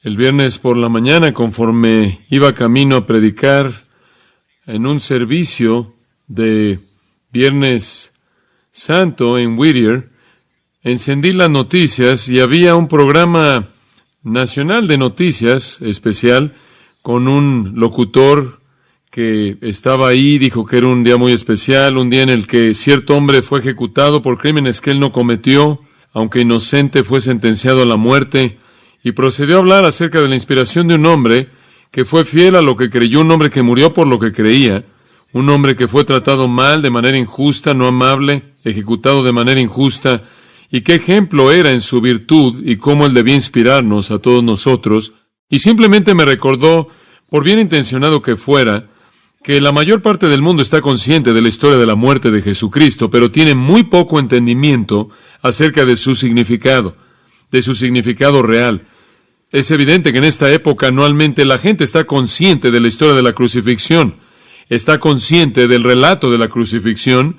El viernes por la mañana, conforme iba camino a predicar en un servicio de Viernes Santo en Whittier, encendí las noticias y había un programa nacional de noticias especial con un locutor que estaba ahí. Dijo que era un día muy especial, un día en el que cierto hombre fue ejecutado por crímenes que él no cometió, aunque inocente fue sentenciado a la muerte. Y procedió a hablar acerca de la inspiración de un hombre que fue fiel a lo que creyó, un hombre que murió por lo que creía, un hombre que fue tratado mal, de manera injusta, no amable, ejecutado de manera injusta, y qué ejemplo era en su virtud y cómo él debía inspirarnos a todos nosotros. Y simplemente me recordó, por bien intencionado que fuera, que la mayor parte del mundo está consciente de la historia de la muerte de Jesucristo, pero tiene muy poco entendimiento acerca de su significado real. Es evidente que en esta época anualmente la gente está consciente de la historia de la crucifixión, está consciente del relato de la crucifixión,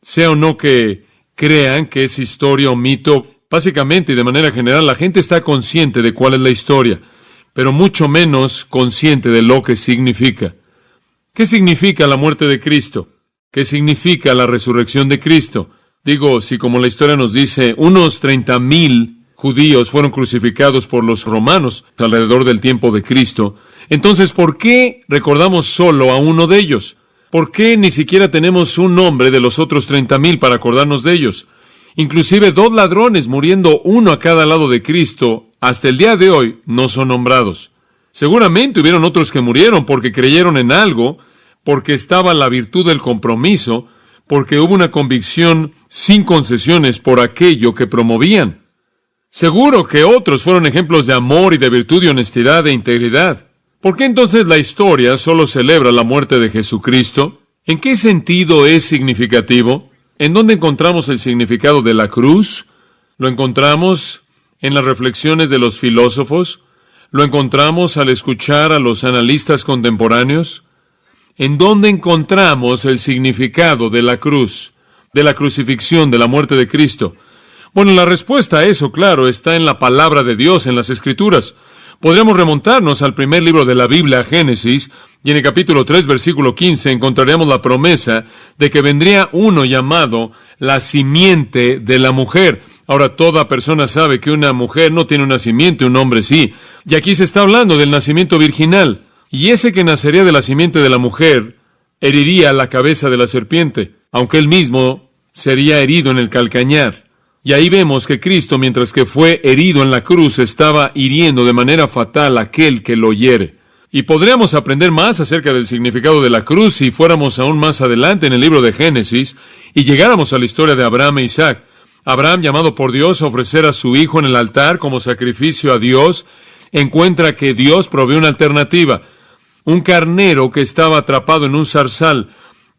sea o no que crean que es historia o mito. Básicamente y de manera general la gente está consciente de cuál es la historia, pero mucho menos consciente de lo que significa. ¿Qué significa la muerte de Cristo? ¿Qué significa la resurrección de Cristo? Digo, si como la historia nos dice, unos 30,000 judíos fueron crucificados por los romanos alrededor del tiempo de Cristo, entonces, ¿por qué recordamos solo a uno de ellos? ¿Por qué ni siquiera tenemos un nombre de los otros 30,000 para acordarnos de ellos? Inclusive 2 ladrones muriendo uno a cada lado de Cristo, hasta el día de hoy, no son nombrados. Seguramente hubieron otros que murieron porque creyeron en algo, porque estaba la virtud del compromiso, porque hubo una convicción sin concesiones por aquello que promovían. Seguro que otros fueron ejemplos de amor y de virtud y honestidad e integridad. ¿Por qué entonces la historia solo celebra la muerte de Jesucristo? ¿En qué sentido es significativo? ¿En dónde encontramos el significado de la cruz? ¿Lo encontramos en las reflexiones de los filósofos? ¿Lo encontramos al escuchar a los analistas contemporáneos? ¿En dónde encontramos el significado de la cruz, de la crucifixión, de la muerte de Cristo? Bueno, la respuesta a eso, claro, está en la palabra de Dios, en las Escrituras. Podríamos remontarnos al primer libro de la Biblia, Génesis, y en el capítulo 3, versículo 15, encontraremos la promesa de que vendría uno llamado la simiente de la mujer. Ahora, toda persona sabe que una mujer no tiene una simiente, un hombre sí. Y aquí se está hablando del nacimiento virginal. Y ese que nacería de la simiente de la mujer heriría la cabeza de la serpiente, aunque él mismo sería herido en el calcañar. Y ahí vemos que Cristo, mientras que fue herido en la cruz, estaba hiriendo de manera fatal a aquel que lo hiere. Y podríamos aprender más acerca del significado de la cruz si fuéramos aún más adelante en el libro de Génesis y llegáramos a la historia de Abraham e Isaac. Abraham, llamado por Dios a ofrecer a su hijo en el altar como sacrificio a Dios, encuentra que Dios provee una alternativa, un carnero que estaba atrapado en un zarzal.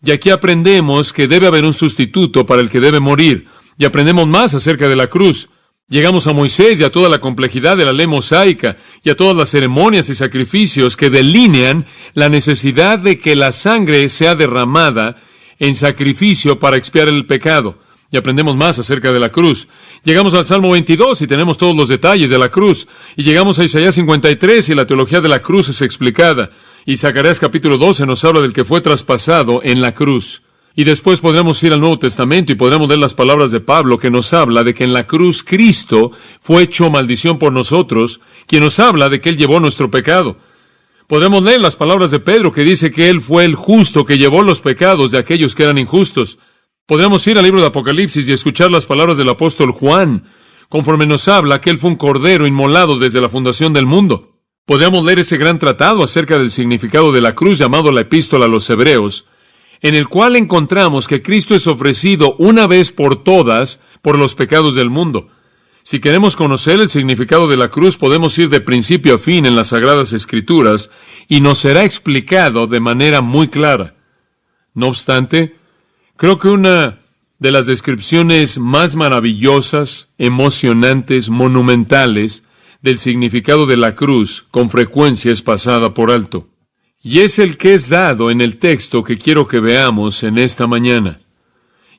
Y aquí aprendemos que debe haber un sustituto para el que debe morir. Y aprendemos más acerca de la cruz. Llegamos a Moisés y a toda la complejidad de la ley mosaica y a todas las ceremonias y sacrificios que delinean la necesidad de que la sangre sea derramada en sacrificio para expiar el pecado. Y aprendemos más acerca de la cruz. Llegamos al Salmo 22 y tenemos todos los detalles de la cruz. Y llegamos a Isaías 53 y la teología de la cruz es explicada. Y Zacarías capítulo 12 nos habla del que fue traspasado en la cruz. Y después podremos ir al Nuevo Testamento y podremos leer las palabras de Pablo que nos habla de que en la cruz Cristo fue hecho maldición por nosotros, quien nos habla de que Él llevó nuestro pecado. Podremos leer las palabras de Pedro que dice que Él fue el justo que llevó los pecados de aquellos que eran injustos. Podremos ir al libro de Apocalipsis y escuchar las palabras del apóstol Juan, conforme nos habla que Él fue un cordero inmolado desde la fundación del mundo. Podríamos leer ese gran tratado acerca del significado de la cruz llamado la Epístola a los Hebreos, en el cual encontramos que Cristo es ofrecido una vez por todas por los pecados del mundo. Si queremos conocer el significado de la cruz, podemos ir de principio a fin en las Sagradas Escrituras y nos será explicado de manera muy clara. No obstante, creo que una de las descripciones más maravillosas, emocionantes, monumentales del significado de la cruz con frecuencia es pasada por alto. Y es el que es dado en el texto que quiero que veamos en esta mañana.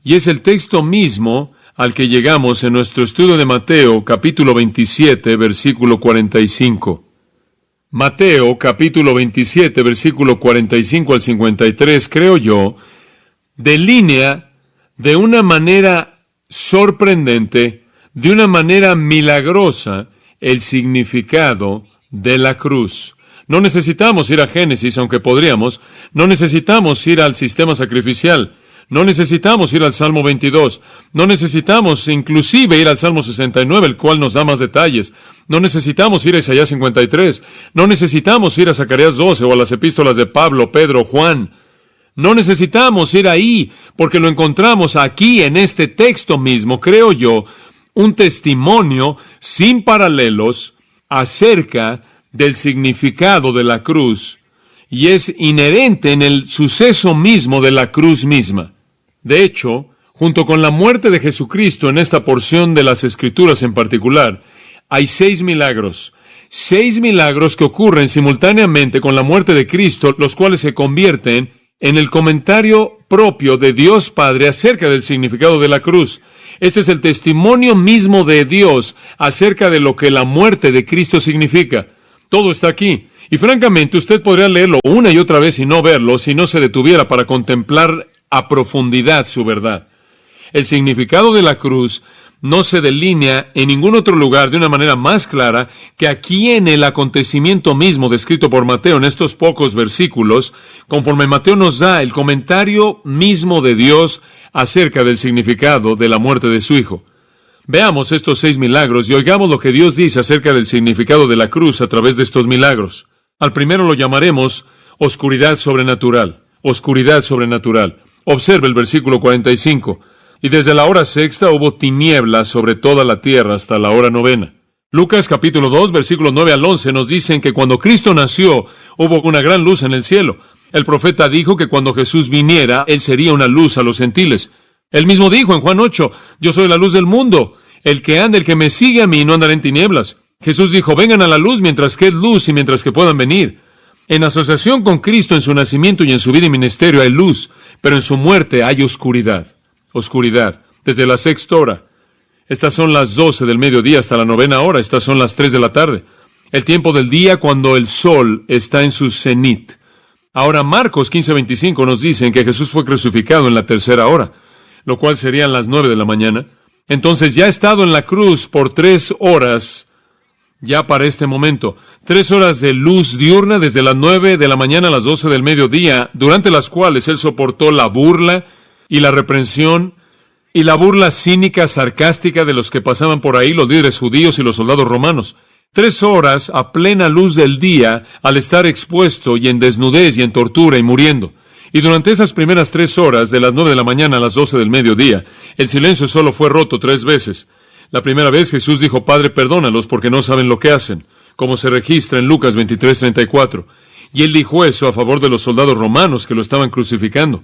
Y es el texto mismo al que llegamos en nuestro estudio de Mateo, capítulo 27, versículo 45. Mateo, capítulo 27, versículo 45 al 53, creo yo, delinea de una manera sorprendente, de una manera milagrosa, el significado de la cruz. No necesitamos ir a Génesis, aunque podríamos. No necesitamos ir al sistema sacrificial. No necesitamos ir al Salmo 22. No necesitamos inclusive ir al Salmo 69, el cual nos da más detalles. No necesitamos ir a Isaías 53. No necesitamos ir a Zacarías 12 o a las epístolas de Pablo, Pedro, Juan. No necesitamos ir ahí, porque lo encontramos aquí en este texto mismo, creo yo, un testimonio sin paralelos acerca del significado de la cruz, y es inherente en el suceso mismo de la cruz misma. De hecho, junto con la muerte de Jesucristo en esta porción de las Escrituras en particular, hay 6 milagros. 6 milagros que ocurren simultáneamente con la muerte de Cristo, los cuales se convierten en el comentario propio de Dios Padre acerca del significado de la cruz. Este es el testimonio mismo de Dios acerca de lo que la muerte de Cristo significa. Todo está aquí. Y francamente, usted podría leerlo una y otra vez y no verlo si no se detuviera para contemplar a profundidad su verdad. El significado de la cruz no se delinea en ningún otro lugar de una manera más clara que aquí en el acontecimiento mismo descrito por Mateo en estos pocos versículos, conforme Mateo nos da el comentario mismo de Dios acerca del significado de la muerte de su Hijo. Veamos estos 6 milagros y oigamos lo que Dios dice acerca del significado de la cruz a través de estos milagros. Al primero lo llamaremos oscuridad sobrenatural. Oscuridad sobrenatural. Observe el versículo 45. Y desde la hora sexta hubo tinieblas sobre toda la tierra hasta la hora novena. Lucas capítulo 2, versículos 9 al 11 nos dicen que cuando Cristo nació hubo una gran luz en el cielo. El profeta dijo que cuando Jesús viniera, Él sería una luz a los gentiles. Él mismo dijo en Juan 8, yo soy la luz del mundo. El que me sigue a mí no andará en tinieblas. Jesús dijo, vengan a la luz mientras que es luz y mientras que puedan venir. En asociación con Cristo en su nacimiento y en su vida y ministerio hay luz, pero en su muerte hay oscuridad. Oscuridad, desde la sexta hora. Estas son las 12 del mediodía hasta la novena hora. Estas son las 3 de la tarde. El tiempo del día cuando el sol está en su cenit. Ahora Marcos 15:25 nos dicen que Jesús fue crucificado en la tercera hora, lo cual serían las 9 de la mañana. Entonces ya ha estado en la cruz por 3 horas, ya para este momento. 3 horas de luz diurna desde las 9 de la mañana a las 12 del mediodía, durante las cuales Él soportó la burla y la reprensión y la burla cínica, sarcástica de los que pasaban por ahí, los líderes judíos y los soldados romanos. 3 horas a plena luz del día al estar expuesto y en desnudez y en tortura y muriendo. Y durante esas primeras 3 horas, de las 9 de la mañana a las 12 del mediodía, el silencio solo fue roto 3 veces. La primera vez Jesús dijo, Padre, perdónalos porque no saben lo que hacen, como se registra en Lucas 23:34. Y Él dijo eso a favor de los soldados romanos que lo estaban crucificando.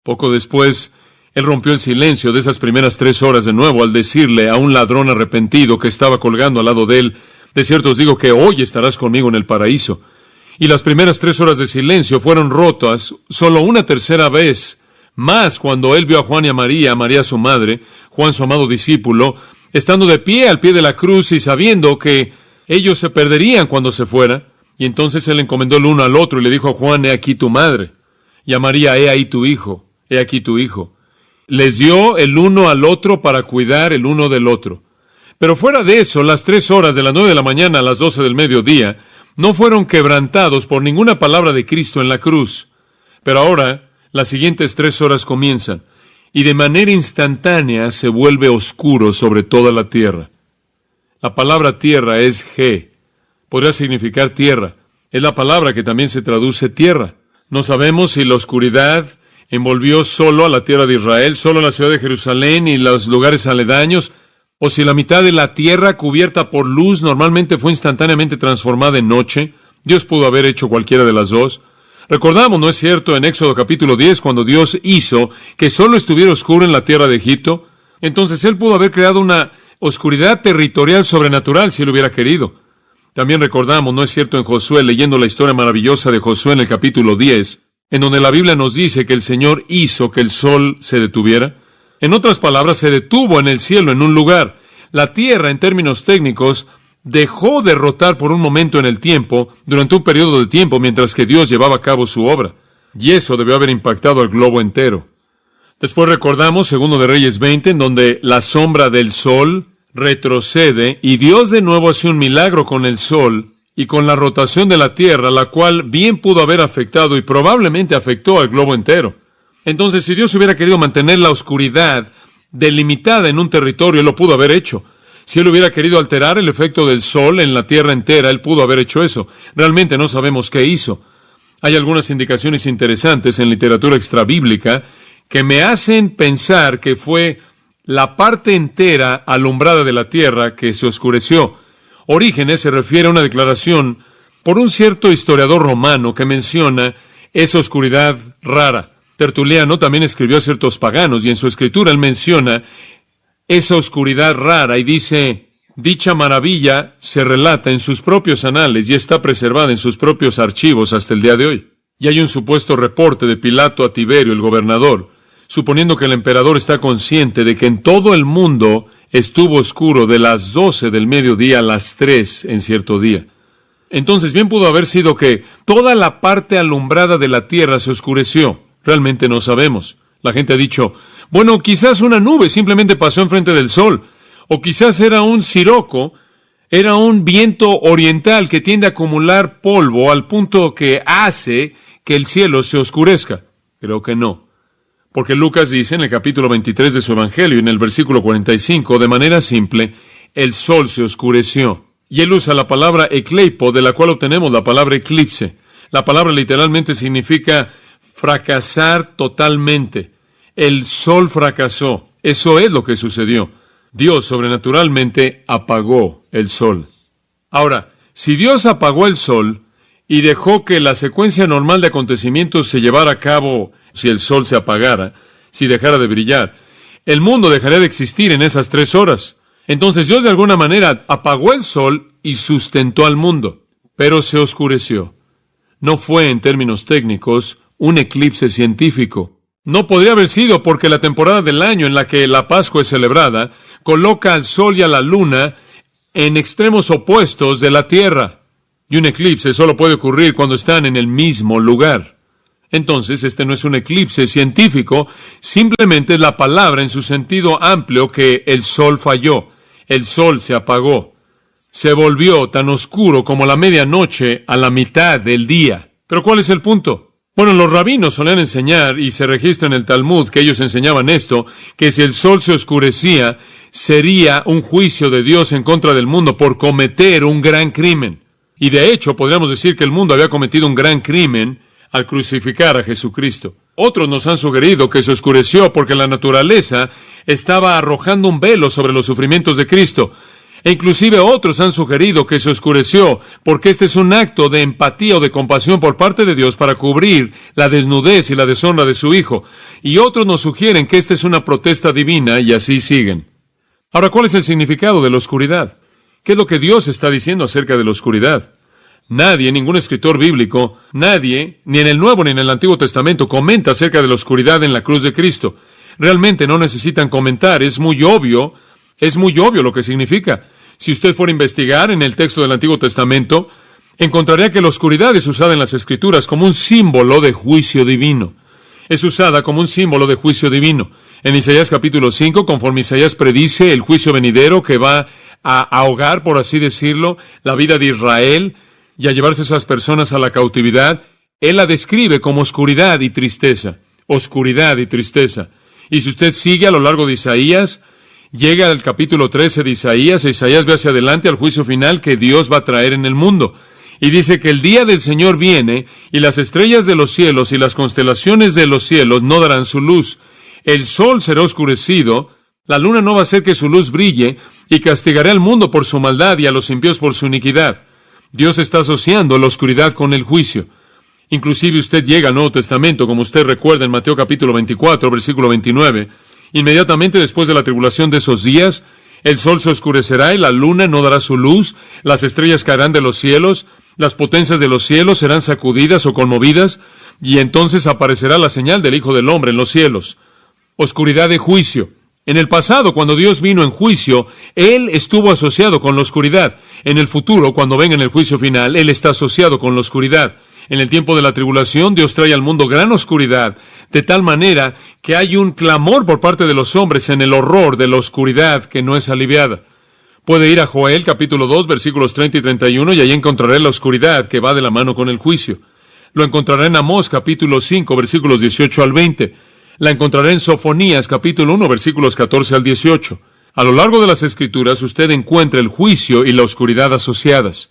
Poco después, Él rompió el silencio de esas primeras 3 horas de nuevo al decirle a un ladrón arrepentido que estaba colgando al lado de Él, de cierto os digo que hoy estarás conmigo en el paraíso. Y las primeras 3 horas de silencio fueron rotas solo una tercera vez más cuando Él vio a Juan y a María su madre, Juan su amado discípulo, estando de pie al pie de la cruz y sabiendo que ellos se perderían cuando se fuera. Y entonces Él encomendó el uno al otro y le dijo a Juan, he aquí tu madre, y a María, he ahí tu hijo, he aquí tu hijo. Les dio el uno al otro para cuidar el uno del otro. Pero fuera de eso, las 3 horas de las 9 de la mañana a las 12 del mediodía no fueron quebrantados por ninguna palabra de Cristo en la cruz. Pero ahora, las siguientes 3 horas comienzan, y de manera instantánea se vuelve oscuro sobre toda la tierra. La palabra tierra es G. Podría significar tierra. Es la palabra que también se traduce tierra. No sabemos si la oscuridad envolvió solo a la tierra de Israel, solo a la ciudad de Jerusalén y los lugares aledaños, o si la mitad de la tierra cubierta por luz normalmente fue instantáneamente transformada en noche. Dios pudo haber hecho cualquiera de las dos. Recordamos, ¿no es cierto?, en Éxodo capítulo 10, cuando Dios hizo que solo estuviera oscuro en la tierra de Egipto. Entonces Él pudo haber creado una oscuridad territorial sobrenatural si Él hubiera querido. También recordamos, ¿no es cierto?, en Josué, leyendo la historia maravillosa de Josué en el capítulo 10, en donde la Biblia nos dice que el Señor hizo que el sol se detuviera. En otras palabras, se detuvo en el cielo en un lugar. La tierra, en términos técnicos, dejó de rotar por un momento en el tiempo, durante un periodo de tiempo, mientras que Dios llevaba a cabo su obra. Y eso debió haber impactado al globo entero. Después recordamos, segundo de Reyes 20, en donde la sombra del sol retrocede y Dios de nuevo hace un milagro con el sol y con la rotación de la tierra, la cual bien pudo haber afectado y probablemente afectó al globo entero. Entonces, si Dios hubiera querido mantener la oscuridad delimitada en un territorio, Él lo pudo haber hecho. Si Él hubiera querido alterar el efecto del sol en la tierra entera, Él pudo haber hecho eso. Realmente no sabemos qué hizo. Hay algunas indicaciones interesantes en literatura extrabíblica que me hacen pensar que fue la parte entera alumbrada de la tierra que se oscureció. Orígenes se refiere a una declaración por un cierto historiador romano que menciona esa oscuridad rara. Tertuliano también escribió a ciertos paganos y en su escritura él menciona esa oscuridad rara y dice: dicha maravilla se relata en sus propios anales y está preservada en sus propios archivos hasta el día de hoy. Y hay un supuesto reporte de Pilato a Tiberio, el gobernador, suponiendo que el emperador está consciente de que en todo el mundo estuvo oscuro de las 12 del mediodía a las 3 en cierto día. Entonces bien pudo haber sido que toda la parte alumbrada de la tierra se oscureció. Realmente no sabemos. La gente ha dicho, bueno, quizás una nube simplemente pasó enfrente del sol, o quizás era un siroco, era un viento oriental que tiende a acumular polvo al punto que hace que el cielo se oscurezca. Creo que no. Porque Lucas dice en el capítulo 23 de su Evangelio, en el versículo 45, de manera simple, el sol se oscureció. Y él usa la palabra ecleipo, de la cual obtenemos la palabra eclipse. La palabra literalmente significa fracasar totalmente. El sol fracasó. Eso es lo que sucedió. Dios sobrenaturalmente apagó el sol. Ahora, si Dios apagó el sol y dejó que la secuencia normal de acontecimientos se llevara a cabo si el sol se apagara, si dejara de brillar, el mundo dejaría de existir en esas 3 horas. Entonces Dios de alguna manera apagó el sol y sustentó al mundo, pero se oscureció. No fue, en términos técnicos, un eclipse científico. No podría haber sido porque la temporada del año en la que la Pascua es celebrada coloca al sol y a la luna en extremos opuestos de la Tierra. Y un eclipse solo puede ocurrir cuando están en el mismo lugar. Entonces, este no es un eclipse científico, simplemente es la palabra en su sentido amplio que el sol falló. El sol se apagó. Se volvió tan oscuro como la medianoche a la mitad del día. ¿Pero cuál es el punto? Bueno, los rabinos solían enseñar, y se registra en el Talmud que ellos enseñaban esto, que si el sol se oscurecía, sería un juicio de Dios en contra del mundo por cometer un gran crimen. Y de hecho, podríamos decir que el mundo había cometido un gran crimen al crucificar a Jesucristo. Otros nos han sugerido que se oscureció porque la naturaleza estaba arrojando un velo sobre los sufrimientos de Cristo. E inclusive otros han sugerido que se oscureció porque este es un acto de empatía o de compasión por parte de Dios para cubrir la desnudez y la deshonra de su Hijo. Y otros nos sugieren que esta es una protesta divina y así siguen. Ahora, ¿cuál es el significado de la oscuridad? ¿Qué es lo que Dios está diciendo acerca de la oscuridad? Nadie, ningún escritor bíblico, nadie, ni en el Nuevo ni en el Antiguo Testamento, comenta acerca de la oscuridad en la cruz de Cristo. Realmente no necesitan comentar, es muy obvio lo que significa. Si usted fuera a investigar en el texto del Antiguo Testamento, encontraría que la oscuridad es usada en las Escrituras como un símbolo de juicio divino. Es usada como un símbolo de juicio divino. En Isaías capítulo 5, conforme Isaías predice el juicio venidero que va a ahogar, por así decirlo, la vida de Israel, y a llevarse a esas personas a la cautividad, él la describe como oscuridad y tristeza. Oscuridad y tristeza. Y si usted sigue a lo largo de Isaías, llega al capítulo 13 de Isaías, e Isaías ve hacia adelante al juicio final que Dios va a traer en el mundo. Y dice que el día del Señor viene, y las estrellas de los cielos y las constelaciones de los cielos no darán su luz. El sol será oscurecido, la luna no va a hacer que su luz brille, y castigará al mundo por su maldad y a los impíos por su iniquidad. Dios está asociando la oscuridad con el juicio. Inclusive usted llega al Nuevo Testamento, como usted recuerda en Mateo capítulo 24, versículo 29. Inmediatamente después de la tribulación de esos días, el sol se oscurecerá y la luna no dará su luz, las estrellas caerán de los cielos, las potencias de los cielos serán sacudidas o conmovidas, y entonces aparecerá la señal del Hijo del Hombre en los cielos. oscuridad de juicio. En el pasado, cuando Dios vino en juicio, Él estuvo asociado con la oscuridad. En el futuro, cuando venga en el juicio final, Él está asociado con la oscuridad. En el tiempo de la tribulación, Dios trae al mundo gran oscuridad, de tal manera que hay un clamor por parte de los hombres en el horror de la oscuridad que no es aliviada. Puede ir a Joel capítulo 2, versículos 30 y 31, y allí encontrará la oscuridad que va de la mano con el juicio. Lo encontrará en Amós capítulo 5, versículos 18 al 20. La encontrará en Sofonías capítulo 1, versículos 14 al 18. A lo largo de las Escrituras usted encuentra el juicio y la oscuridad asociadas.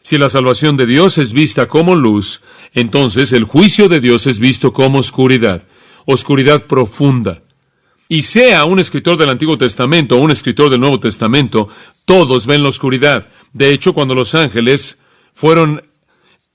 Si la salvación de Dios es vista como luz, entonces el juicio de Dios es visto como oscuridad, oscuridad profunda. Y sea un escritor del Antiguo Testamento o un escritor del Nuevo Testamento, todos ven la oscuridad. De hecho, cuando los ángeles fueron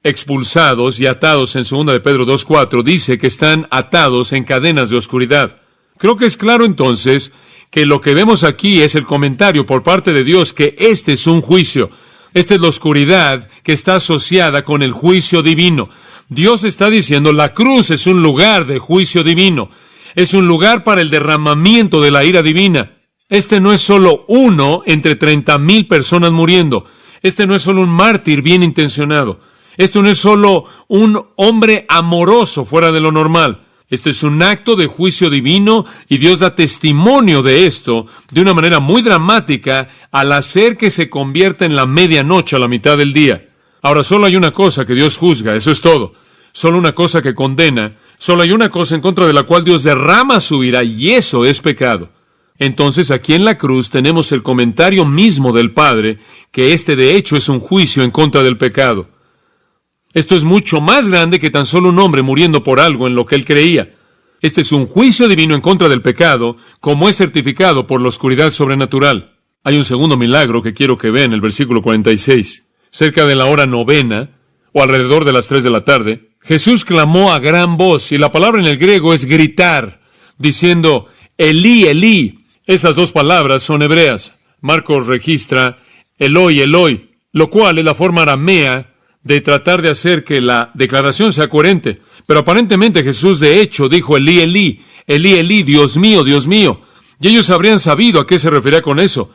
expulsados y atados en 2 de Pedro 2:4, dice que están atados en cadenas de oscuridad. Creo que es claro entonces que lo que vemos aquí es el comentario por parte de Dios que este es un juicio. Esta es la oscuridad que está asociada con el juicio divino. Dios está diciendo, la cruz es un lugar de juicio divino. Es un lugar para el derramamiento de la ira divina. Este no es solo uno entre 30,000 personas muriendo. Este no es solo un mártir bien intencionado. Esto no es solo un hombre amoroso fuera de lo normal. Este es un acto de juicio divino y Dios da testimonio de esto de una manera muy dramática al hacer que se convierta en la medianoche a la mitad del día. Ahora, solo hay una cosa que Dios juzga, eso es todo. Solo una cosa que condena, solo hay una cosa en contra de la cual Dios derrama su ira y eso es pecado. Entonces, aquí en la cruz tenemos el comentario mismo del Padre que este de hecho es un juicio en contra del pecado. Esto es mucho más grande que tan solo un hombre muriendo por algo en lo que él creía. Este es un juicio divino en contra del pecado, como es certificado por la oscuridad sobrenatural. Hay un segundo milagro que quiero que vean en el versículo 46. Cerca de la hora 9, o alrededor de las 3 de la tarde, Jesús clamó a gran voz, y la palabra en el griego es gritar, diciendo, Elí, Elí. Esas dos palabras son hebreas. Marcos registra Eloi, Eloi, lo cual es la forma aramea de tratar de hacer que la declaración sea coherente. Pero aparentemente Jesús de hecho dijo Elí, Elí, Elí, Elí, Dios mío, Dios mío. Y ellos habrían sabido a qué se refería con eso.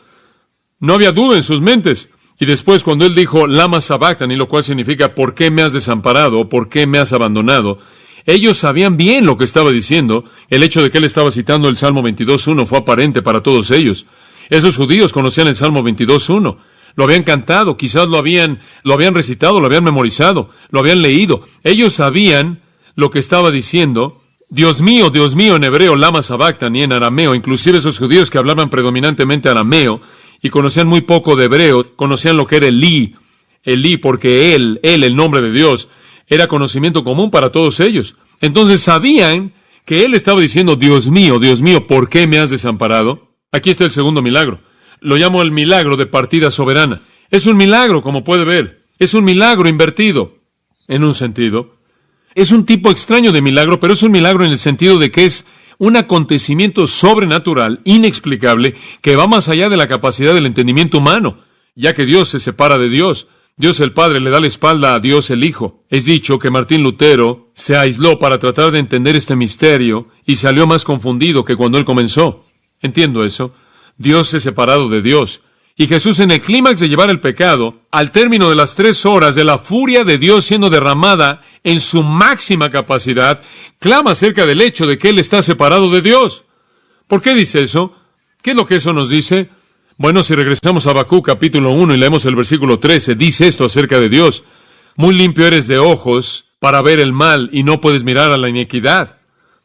No había duda en sus mentes. Y después cuando él dijo Lama Sabactani, lo cual significa ¿por qué me has desamparado? O ¿por qué me has abandonado? Ellos sabían bien lo que estaba diciendo. El hecho de que él estaba citando el Salmo 22.1 fue aparente para todos ellos. Esos judíos conocían el Salmo 22.1. Lo habían cantado, quizás lo habían recitado, lo habían memorizado, lo habían leído. Ellos sabían lo que estaba diciendo. Dios mío en hebreo, Lama Sabactani, en arameo. Inclusive esos judíos que hablaban predominantemente arameo y conocían muy poco de hebreo, conocían lo que era Elí, porque él, el nombre de Dios, era conocimiento común para todos ellos. Entonces sabían que él estaba diciendo, Dios mío, ¿por qué me has desamparado? Aquí está el segundo milagro. Lo llamo el milagro de partida soberana. Es un milagro, como puede ver. Es un milagro invertido, en un sentido. Es un tipo extraño de milagro, pero es un milagro en el sentido de que es un acontecimiento sobrenatural, inexplicable, que va más allá de la capacidad del entendimiento humano, ya que Dios se separa de Dios. Dios el Padre le da la espalda a Dios el Hijo. Es dicho que Martín Lutero se aisló para tratar de entender este misterio y salió más confundido que cuando él comenzó. Entiendo eso. Dios es separado de Dios. Y Jesús en el clímax de llevar el pecado, al término de las 3 horas de la furia de Dios siendo derramada en su máxima capacidad, clama acerca del hecho de que Él está separado de Dios. ¿Por qué dice eso? ¿Qué es lo que eso nos dice? Bueno, si regresamos a Habacuc capítulo 1 y leemos el versículo 13, dice esto acerca de Dios. Muy limpio eres de ojos para ver el mal y no puedes mirar a la iniquidad.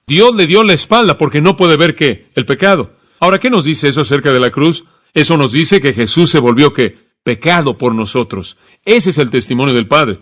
Dios le dio la espalda porque no puede ver ¿qué? El pecado. Ahora, ¿qué nos dice eso acerca de la cruz? Eso nos dice que Jesús se volvió ¿qué? Pecado por nosotros. Ese es el testimonio del Padre.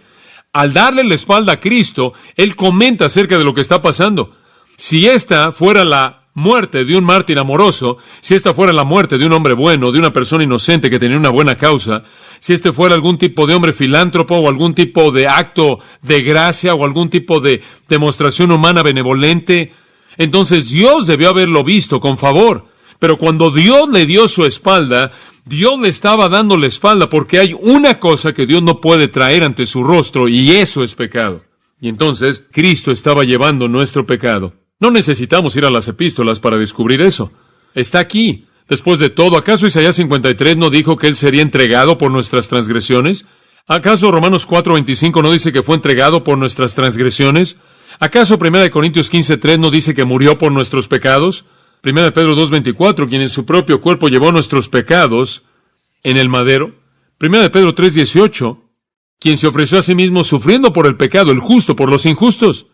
Al darle la espalda a Cristo, Él comenta acerca de lo que está pasando. Si esta fuera la muerte de un mártir amoroso, si esta fuera la muerte de un hombre bueno, de una persona inocente que tenía una buena causa, si este fuera algún tipo de hombre filántropo o algún tipo de acto de gracia o algún tipo de demostración humana benevolente, entonces Dios debió haberlo visto con favor. Pero cuando Dios le dio su espalda, Dios le estaba dando la espalda porque hay una cosa que Dios no puede traer ante su rostro y eso es pecado. Y entonces Cristo estaba llevando nuestro pecado. No necesitamos ir a las epístolas para descubrir eso. Está aquí. Después de todo, ¿acaso Isaías 53 no dijo que Él sería entregado por nuestras transgresiones? ¿Acaso Romanos 4:25 no dice que fue entregado por nuestras transgresiones? ¿Acaso 1 Corintios 15:3 no dice que murió por nuestros pecados? 1 Pedro 2:24, quien en su propio cuerpo llevó nuestros pecados en el madero. 1 Pedro 3:18, quien se ofreció a sí mismo sufriendo por el pecado, el justo por los injustos.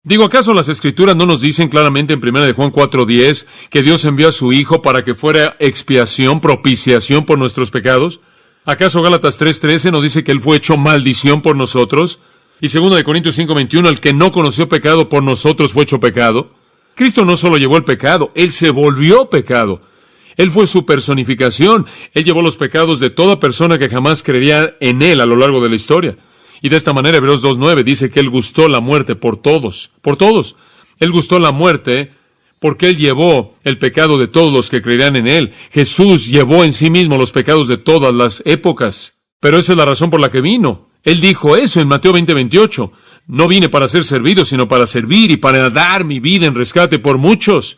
Digo, ¿acaso las Escrituras no nos dicen claramente en 1 Juan 4:10 que Dios envió a su Hijo para que fuera expiación, propiciación por nuestros pecados? ¿Acaso Gálatas 3:13 nos dice que Él fue hecho maldición por nosotros? Y 2 Corintios 5:21, el que no conoció pecado por nosotros fue hecho pecado. Cristo no solo llevó el pecado, Él se volvió pecado. Él fue su personificación. Él llevó los pecados de toda persona que jamás creería en Él a lo largo de la historia. Y de esta manera, Hebreos 2:9 dice que Él gustó la muerte por todos. Por todos. Él gustó la muerte porque Él llevó el pecado de todos los que creerían en Él. Jesús llevó en sí mismo los pecados de todas las épocas. Pero esa es la razón por la que vino. Él dijo eso en Mateo 20:28. No vine para ser servido, sino para servir y para dar mi vida en rescate por muchos.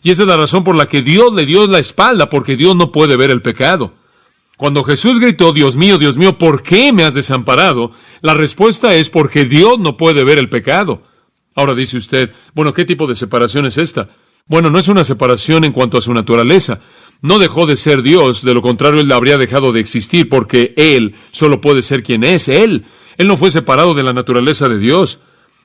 Y esa es la razón por la que Dios le dio la espalda, porque Dios no puede ver el pecado. Cuando Jesús gritó, Dios mío, ¿por qué me has desamparado?, la respuesta es porque Dios no puede ver el pecado. Ahora dice usted, bueno, ¿qué tipo de separación es esta? Bueno, no es una separación en cuanto a su naturaleza. No dejó de ser Dios, de lo contrario Él habría dejado de existir, porque Él solo puede ser quien es, Él. Él no fue separado de la naturaleza de Dios.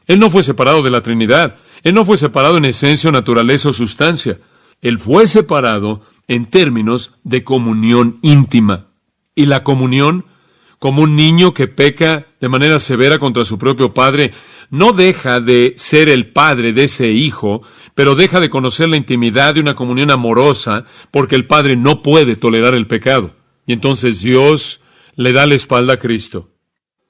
Él no fue separado de la Trinidad. Él no fue separado en esencia, naturaleza o sustancia. Él fue separado en términos de comunión íntima. Y la comunión, como un niño que peca de manera severa contra su propio padre, no deja de ser el padre de ese hijo, pero deja de conocer la intimidad de una comunión amorosa, porque el padre no puede tolerar el pecado. Y entonces Dios le da la espalda a Cristo.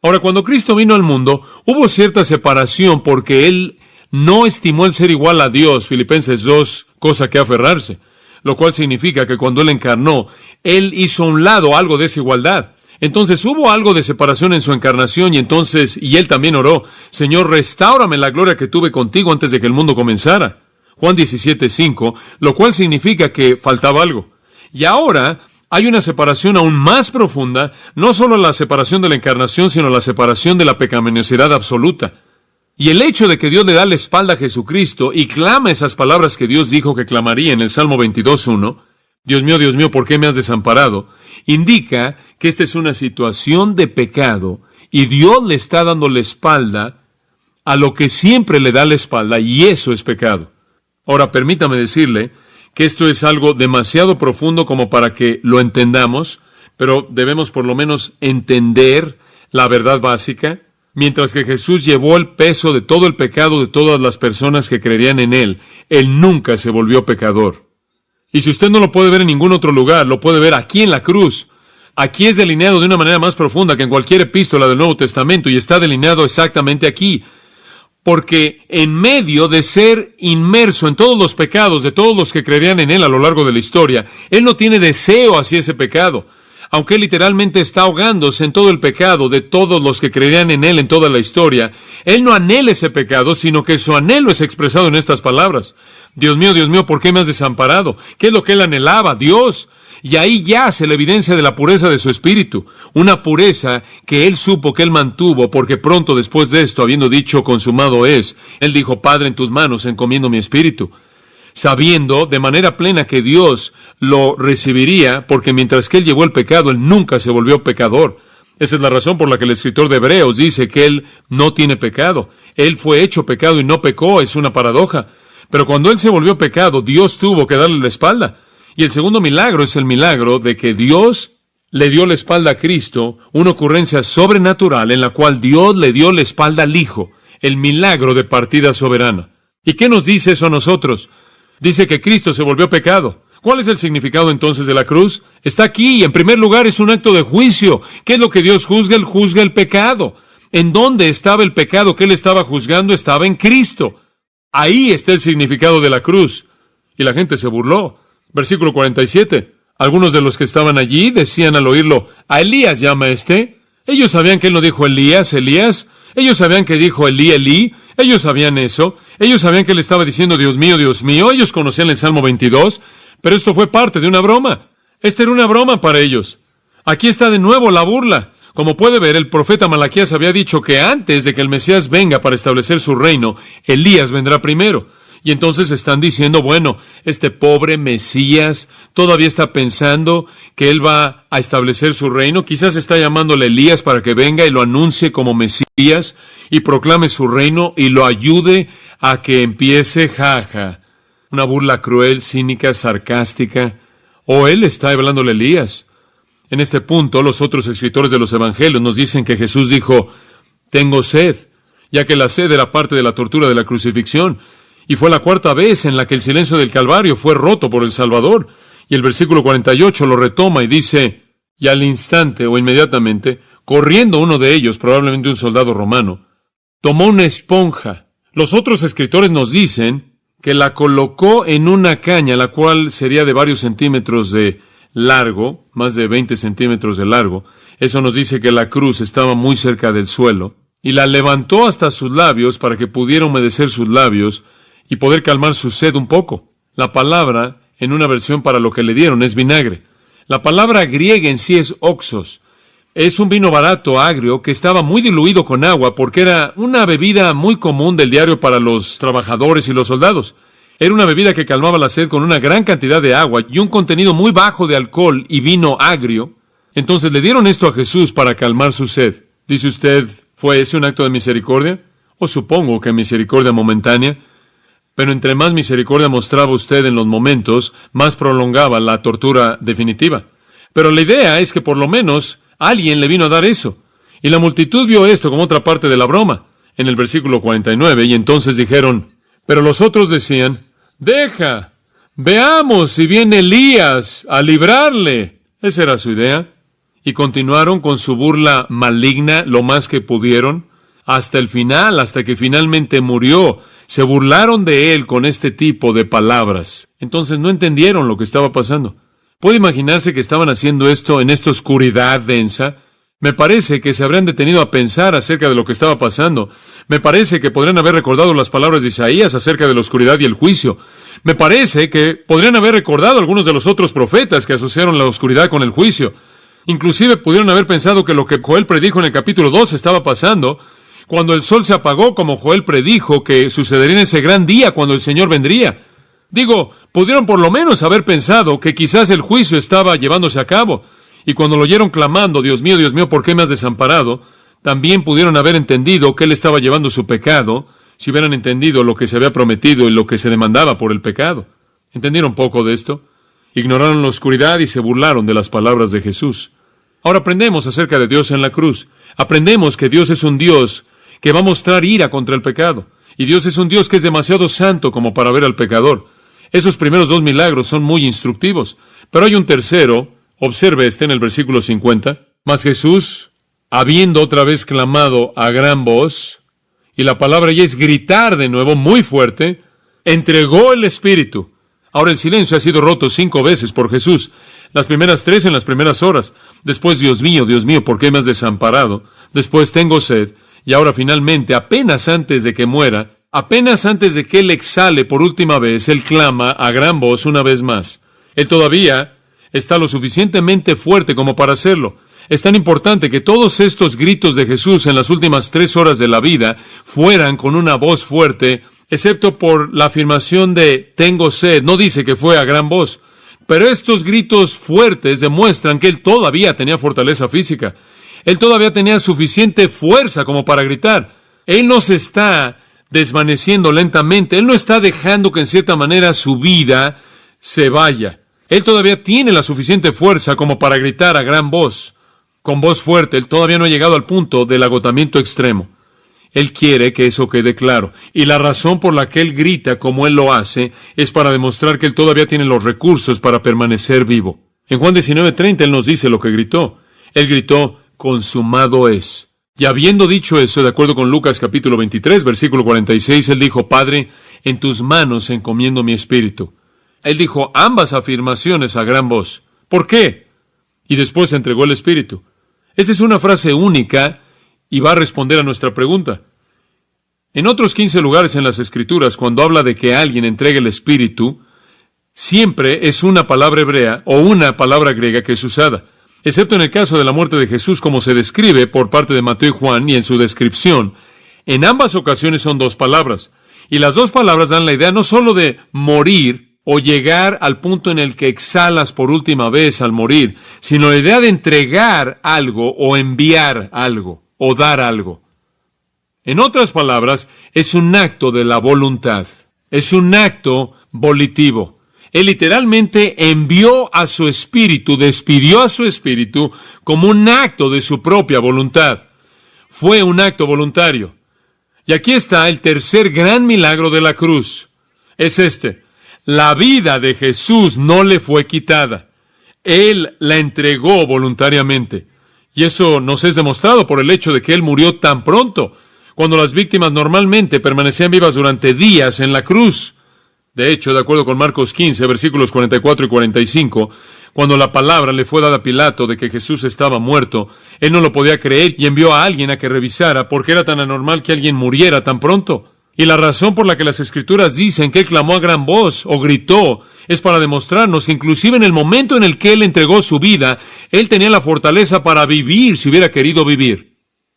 Ahora, cuando Cristo vino al mundo, hubo cierta separación porque Él no estimó el ser igual a Dios, Filipenses 2, cosa que aferrarse, lo cual significa que cuando Él encarnó, Él hizo a un lado algo de esa igualdad. Entonces hubo algo de separación en su encarnación y Él también oró, Señor, restáurame la gloria que tuve contigo antes de que el mundo comenzara. Juan 17:5, lo cual significa que faltaba algo. Y ahora hay una separación aún más profunda, no solo la separación de la encarnación, sino la separación de la pecaminosidad absoluta. Y el hecho de que Dios le da la espalda a Jesucristo y clama esas palabras que Dios dijo que clamaría en el Salmo 22:1, Dios mío, ¿por qué me has desamparado?, indica que esta es una situación de pecado y Dios le está dando la espalda a lo que siempre le da la espalda, y eso es pecado. Ahora, permítame decirle que esto es algo demasiado profundo como para que lo entendamos, pero debemos por lo menos entender la verdad básica. Mientras que Jesús llevó el peso de todo el pecado de todas las personas que creerían en Él, Él nunca se volvió pecador. Y si usted no lo puede ver en ningún otro lugar, lo puede ver aquí en la cruz. Aquí es delineado de una manera más profunda que en cualquier epístola del Nuevo Testamento, y está delineado exactamente aquí. Porque en medio de ser inmerso en todos los pecados de todos los que creerían en Él a lo largo de la historia, Él no tiene deseo hacia ese pecado. Aunque Él literalmente está ahogándose en todo el pecado de todos los que creerían en Él en toda la historia, Él no anhela ese pecado, sino que su anhelo es expresado en estas palabras. Dios mío, ¿por qué me has desamparado? ¿Qué es lo que Él anhelaba? Dios. Y ahí yace la evidencia de la pureza de su espíritu, una pureza que Él supo que Él mantuvo, porque pronto después de esto, habiendo dicho consumado es, Él dijo, Padre, en tus manos encomiendo mi espíritu, sabiendo de manera plena que Dios lo recibiría, porque mientras que Él llevó el pecado, Él nunca se volvió pecador. Esa es la razón por la que el escritor de Hebreos dice que Él no tiene pecado. Él fue hecho pecado y no pecó, es una paradoja. Pero cuando Él se volvió pecado, Dios tuvo que darle la espalda. Y el segundo milagro es el milagro de que Dios le dio la espalda a Cristo, una ocurrencia sobrenatural en la cual Dios le dio la espalda al Hijo, el milagro de partida soberana. ¿Y qué nos dice eso a nosotros? Dice que Cristo se volvió pecado. ¿Cuál es el significado entonces de la cruz? Está aquí, y en primer lugar es un acto de juicio. ¿Qué es lo que Dios juzga? Él juzga el pecado. ¿En dónde estaba el pecado que Él estaba juzgando? Estaba en Cristo. Ahí está el significado de la cruz. Y la gente se burló. Versículo 47. Algunos de los que estaban allí decían al oírlo, ¿a Elías llama este? Ellos sabían que Él no dijo Elías. Ellos sabían que dijo Elí, Elí. Ellos sabían eso. Ellos sabían que él estaba diciendo Dios mío, Dios mío. Ellos conocían el Salmo 22. Pero esto fue parte de una broma. Esta era una broma para ellos. Aquí está de nuevo la burla. Como puede ver, el profeta Malaquías había dicho que antes de que el Mesías venga para establecer su reino, Elías vendrá primero. Y entonces están diciendo, bueno, este pobre Mesías todavía está pensando que él va a establecer su reino. Quizás está llamándole Elías para que venga y lo anuncie como Mesías y proclame su reino y lo ayude a que empiece, jaja. Una burla cruel, cínica, sarcástica. O él está hablándole a Elías. En este punto, los otros escritores de los evangelios nos dicen que Jesús dijo, tengo sed, ya que la sed era parte de la tortura de la crucifixión. Y fue la cuarta vez en la que el silencio del Calvario fue roto por el Salvador. Y el versículo 48 lo retoma y dice, y al instante o inmediatamente, corriendo uno de ellos, probablemente un soldado romano, tomó una esponja. Los otros escritores nos dicen que la colocó en una caña, la cual sería de varios centímetros de largo, más de 20 centímetros de largo. Eso nos dice que la cruz estaba muy cerca del suelo, y la levantó hasta sus labios para que pudiera humedecer sus labios y poder calmar su sed un poco. La palabra, en una versión para lo que le dieron, es vinagre. La palabra griega en sí es oxos. Es un vino barato, agrio, que estaba muy diluido con agua porque era una bebida muy común del diario para los trabajadores y los soldados. Era una bebida que calmaba la sed con una gran cantidad de agua y un contenido muy bajo de alcohol y vino agrio. Entonces le dieron esto a Jesús para calmar su sed. Dice usted, ¿fue ese un acto de misericordia? O supongo que misericordia momentánea. Pero entre más misericordia mostraba usted en los momentos, más prolongaba la tortura definitiva. Pero la idea es que por lo menos alguien le vino a dar eso. Y la multitud vio esto como otra parte de la broma, en el versículo 49, y entonces dijeron, pero los otros decían, deja, veamos si viene Elías a librarle. Esa era su idea. Y continuaron con su burla maligna lo más que pudieron, hasta el final, hasta que finalmente murió. Se burlaron de él con este tipo de palabras. Entonces no entendieron lo que estaba pasando. ¿Puede imaginarse que estaban haciendo esto en esta oscuridad densa? Me parece que se habrían detenido a pensar acerca de lo que estaba pasando. Me parece que podrían haber recordado las palabras de Isaías acerca de la oscuridad y el juicio. Me parece que podrían haber recordado algunos de los otros profetas que asociaron la oscuridad con el juicio. Inclusive pudieron haber pensado que lo que Joel predijo en el capítulo 2 estaba pasando, cuando el sol se apagó, como Joel predijo que sucedería en ese gran día cuando el Señor vendría. Digo, pudieron por lo menos haber pensado que quizás el juicio estaba llevándose a cabo. Y cuando lo oyeron clamando, Dios mío, ¿por qué me has desamparado?, también pudieron haber entendido que Él estaba llevando su pecado, si hubieran entendido lo que se había prometido y lo que se demandaba por el pecado. ¿Entendieron poco de esto? Ignoraron la oscuridad y se burlaron de las palabras de Jesús. Ahora aprendemos acerca de Dios en la cruz. Aprendemos que Dios es un Dios que va a mostrar ira contra el pecado. Y Dios es un Dios que es demasiado santo como para ver al pecador. Esos primeros dos milagros son muy instructivos. Pero hay un tercero, observe este en el versículo 50. Mas Jesús, habiendo otra vez clamado a gran voz, y la palabra ya es gritar de nuevo muy fuerte, entregó el Espíritu. Ahora el silencio ha sido roto 5 veces por Jesús. Las primeras 3 en las primeras horas. Después, Dios mío, ¿por qué me has desamparado? Después, tengo sed. Y ahora finalmente, apenas antes de que muera, apenas antes de que Él exhale por última vez, Él clama a gran voz una vez más. Él todavía está lo suficientemente fuerte como para hacerlo. Es tan importante que todos estos gritos de Jesús en las últimas 3 horas de la vida fueran con una voz fuerte, excepto por la afirmación de tengo sed. No dice que fue a gran voz. Pero estos gritos fuertes demuestran que Él todavía tenía fortaleza física. Él todavía tenía suficiente fuerza como para gritar. Él no se está desvaneciendo lentamente. Él no está dejando que en cierta manera su vida se vaya. Él todavía tiene la suficiente fuerza como para gritar a gran voz, con voz fuerte. Él todavía no ha llegado al punto del agotamiento extremo. Él quiere que eso quede claro. Y la razón por la que Él grita como Él lo hace es para demostrar que Él todavía tiene los recursos para permanecer vivo. En Juan 19:30 Él nos dice lo que gritó. Él gritó, consumado es. Y habiendo dicho eso, de acuerdo con Lucas capítulo 23, versículo 46, Él dijo, Padre, en tus manos encomiendo mi espíritu. Él dijo ambas afirmaciones a gran voz. ¿Por qué? Y después entregó el espíritu. Esa es una frase única y va a responder a nuestra pregunta. En otros 15 lugares en las Escrituras, cuando habla de que alguien entregue el Espíritu, siempre es una palabra hebrea o una palabra griega que es usada, excepto en el caso de la muerte de Jesús, como se describe por parte de Mateo y Juan, y en su descripción. En ambas ocasiones son dos palabras, y las dos palabras dan la idea no solo de morir o llegar al punto en el que exhalas por última vez al morir, sino la idea de entregar algo o enviar algo o dar algo. En otras palabras, es un acto de la voluntad, es un acto volitivo. Él literalmente envió a su espíritu, despidió a su espíritu como un acto de su propia voluntad. Fue un acto voluntario. Y aquí está el tercer gran milagro de la cruz. Es este: la vida de Jesús no le fue quitada. Él la entregó voluntariamente. Y eso nos es demostrado por el hecho de que Él murió tan pronto, cuando las víctimas normalmente permanecían vivas durante días en la cruz. De hecho, de acuerdo con Marcos 15, versículos 44 y 45, cuando la palabra le fue dada a Pilato de que Jesús estaba muerto, él no lo podía creer y envió a alguien a que revisara porque era tan anormal que alguien muriera tan pronto. Y la razón por la que las Escrituras dicen que él clamó a gran voz o gritó es para demostrarnos que inclusive en el momento en el que él entregó su vida, él tenía la fortaleza para vivir si hubiera querido vivir.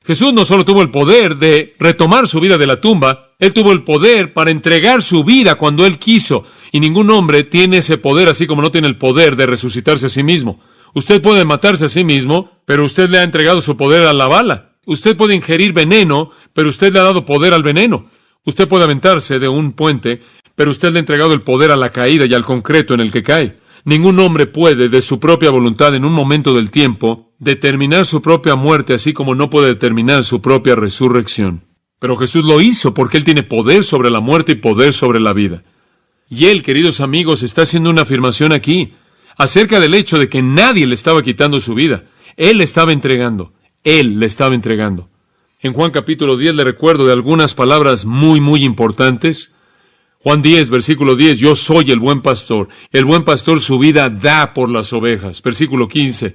Jesús no solo tuvo el poder de retomar su vida de la tumba, Él tuvo el poder para entregar su vida cuando Él quiso. Y ningún hombre tiene ese poder, así como no tiene el poder de resucitarse a sí mismo. Usted puede matarse a sí mismo, pero usted le ha entregado su poder a la bala. Usted puede ingerir veneno, pero usted le ha dado poder al veneno. Usted puede aventarse de un puente, pero usted le ha entregado el poder a la caída y al concreto en el que cae. Ningún hombre puede, de su propia voluntad, en un momento del tiempo, determinar su propia muerte, así como no puede determinar su propia resurrección. Pero Jesús lo hizo porque Él tiene poder sobre la muerte y poder sobre la vida. Y Él, queridos amigos, está haciendo una afirmación aquí acerca del hecho de que nadie le estaba quitando su vida. Él le estaba entregando. Él le estaba entregando. En Juan capítulo 10 le recuerdo de algunas palabras muy importantes. Juan 10, versículo 10, yo soy el buen pastor su vida da por las ovejas. Versículo 15,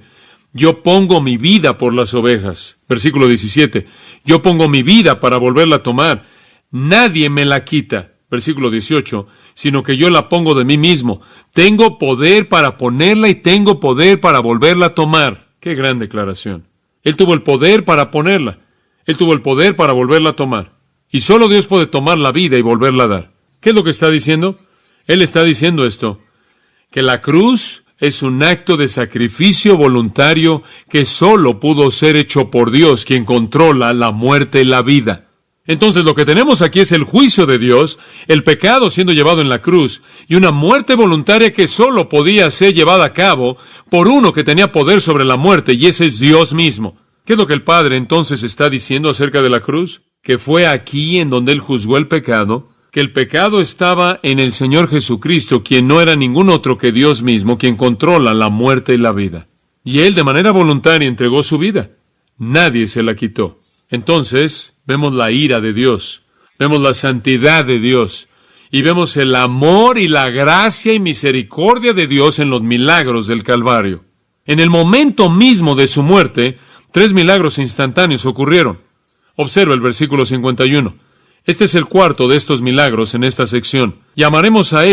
yo pongo mi vida por las ovejas. Versículo 17, yo pongo mi vida para volverla a tomar. Nadie me la quita. Versículo 18, sino que yo la pongo de mí mismo. Tengo poder para ponerla y tengo poder para volverla a tomar. Qué gran declaración. Él tuvo el poder para ponerla. Él tuvo el poder para volverla a tomar. Y solo Dios puede tomar la vida y volverla a dar. ¿Qué es lo que está diciendo? Él está diciendo esto, que la cruz es un acto de sacrificio voluntario que solo pudo ser hecho por Dios, quien controla la muerte y la vida. Entonces lo que tenemos aquí es el juicio de Dios, el pecado siendo llevado en la cruz, y una muerte voluntaria que solo podía ser llevada a cabo por uno que tenía poder sobre la muerte, y ese es Dios mismo. ¿Qué es lo que el Padre entonces está diciendo acerca de la cruz? Que fue aquí en donde Él juzgó el pecado, que el pecado estaba en el Señor Jesucristo, quien no era ningún otro que Dios mismo, quien controla la muerte y la vida. Y Él de manera voluntaria entregó su vida. Nadie se la quitó. Entonces, vemos la ira de Dios, vemos la santidad de Dios, y vemos el amor y la gracia y misericordia de Dios en los milagros del Calvario. En el momento mismo de su muerte, 3 milagros instantáneos ocurrieron. Observa el versículo 51. Este es el cuarto de estos milagros en esta sección. Llamaremos a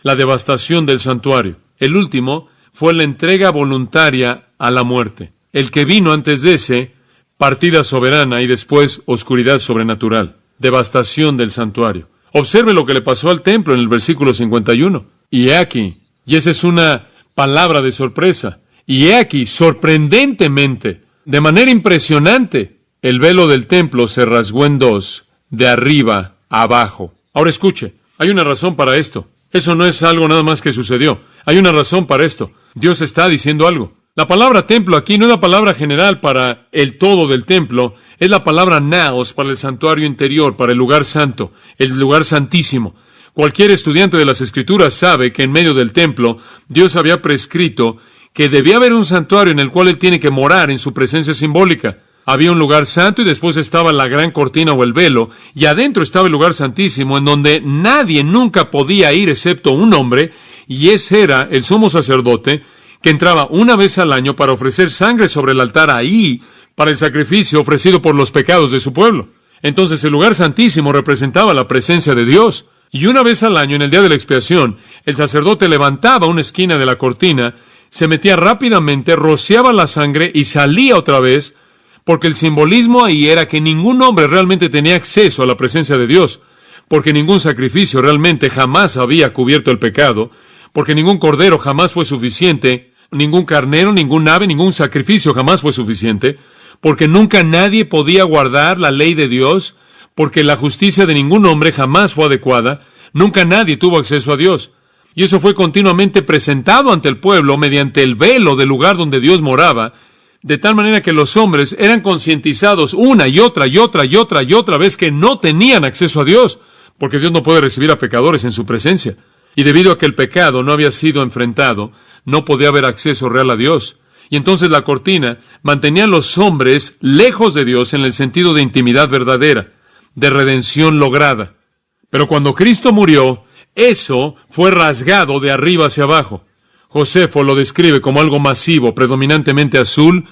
la devastación del santuario. El último fue la entrega voluntaria a la muerte. El que vino antes de ese, partida soberana y después oscuridad sobrenatural. Devastación del santuario. Observe lo que le pasó al templo en el versículo 51. Y he aquí, y esa es una palabra de sorpresa, y he aquí, sorprendentemente, de manera impresionante, el velo del templo se rasgó en dos, de arriba a abajo. Ahora escuche, hay una razón para esto. Eso no es algo nada más que sucedió. Hay una razón para esto. Dios está diciendo algo. La palabra templo aquí no es la palabra general para el todo del templo, es la palabra naos para el santuario interior, para el lugar santo, el lugar santísimo. Cualquier estudiante de las Escrituras sabe que en medio del templo Dios había prescrito que debía haber un santuario en el cual Él tiene que morar en su presencia simbólica. Había un lugar santo y después estaba la gran cortina o el velo, y adentro estaba el lugar santísimo, en donde nadie nunca podía ir excepto un hombre, y ese era el sumo sacerdote, que entraba una vez al año para ofrecer sangre sobre el altar ahí, para el sacrificio ofrecido por los pecados de su pueblo. Entonces el lugar santísimo representaba la presencia de Dios. Y una vez al año, en el día de la expiación, el sacerdote levantaba una esquina de la cortina, se metía rápidamente, rociaba la sangre y salía otra vez, porque el simbolismo ahí era que ningún hombre realmente tenía acceso a la presencia de Dios, porque ningún sacrificio realmente jamás había cubierto el pecado, porque ningún cordero jamás fue suficiente, ningún carnero, ningún ave, ningún sacrificio jamás fue suficiente, porque nunca nadie podía guardar la ley de Dios, porque la justicia de ningún hombre jamás fue adecuada, nunca nadie tuvo acceso a Dios. Y eso fue continuamente presentado ante el pueblo mediante el velo del lugar donde Dios moraba, de tal manera que los hombres eran concientizados una y otra vez que no tenían acceso a Dios, porque Dios no puede recibir a pecadores en su presencia. Y debido a que el pecado no había sido enfrentado, no podía haber acceso real a Dios. Y entonces la cortina mantenía a los hombres lejos de Dios en el sentido de intimidad verdadera, de redención lograda. Pero cuando Cristo murió, eso fue rasgado de arriba hacia abajo. Josefo lo describe como algo masivo, predominantemente azul,